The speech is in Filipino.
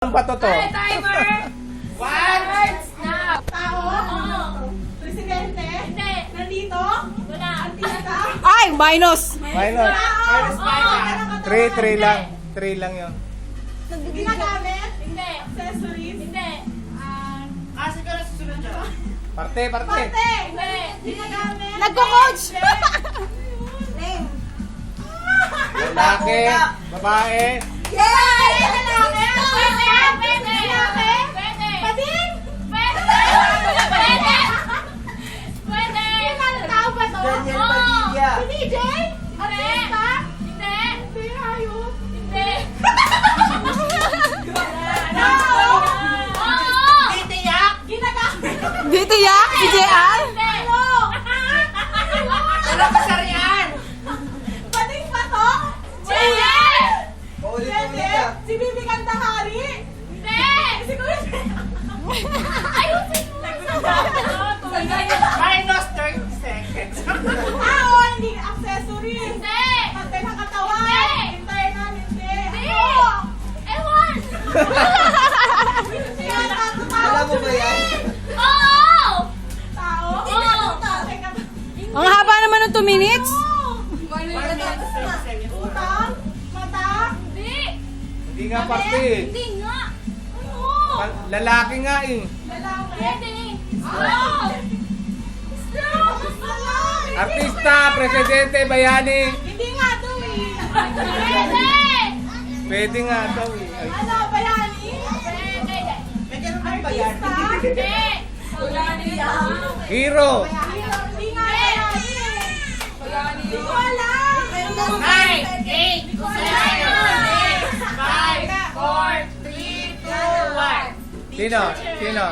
Ang bato to? Ay, timer! Words now! Tao? Oo. Presidente? Hindi. Nandito? Wala. Artista? Ay, minus. Minus. Tao? 3 lang. 3 lang yun. Ginagamit? Hindi. Accessories? Hindi. Kasi ka na susunod dyan. Parte. Parte? Hindi. Ginagamit? Nagko-coach. Name? Lalaki, babae. Yay! Lalaki? Pwede. Pwede. Lalaki? Pwede. Pading? Pwede. Pwede. Pwede. Tao ba to? Oo. Si DJ? Artista? Hindi. Hindi, hayop. Hindi. Tao? Oo. Ginagamit? Dito ya, si JR. Hindi. Ano ba sariyan? Pading pa to? Pwede. Pwede? Si Bibi Kandahari? Hindi. Si Kuya Ayusin mo. Minus 30 seconds. Hindi accessories. Hindi. Pante ng katawan. Hindi. Internal, hindi. Hindi. Ano? Ewan. Alam mo ba yan? Oo. Tao? Oo. Ang haba naman ng 2 minutes. Utang? Mata? Hindi. Hindi nga parte. Hindi nga. Ano? Lalaki nga eh. Lalaki? Pwede. Oo. Artista, presidente, bayani. Hindi nga to eh. Pwede. Pwede nga daw eh. Ay, Ano, bayani? Pwede. Artista? Hindi. Hero. Hindi nga bayani. Hindi ko alam. 9, 8, 7, 6, 5, 4, 3, 2, 1. Sino? Sino?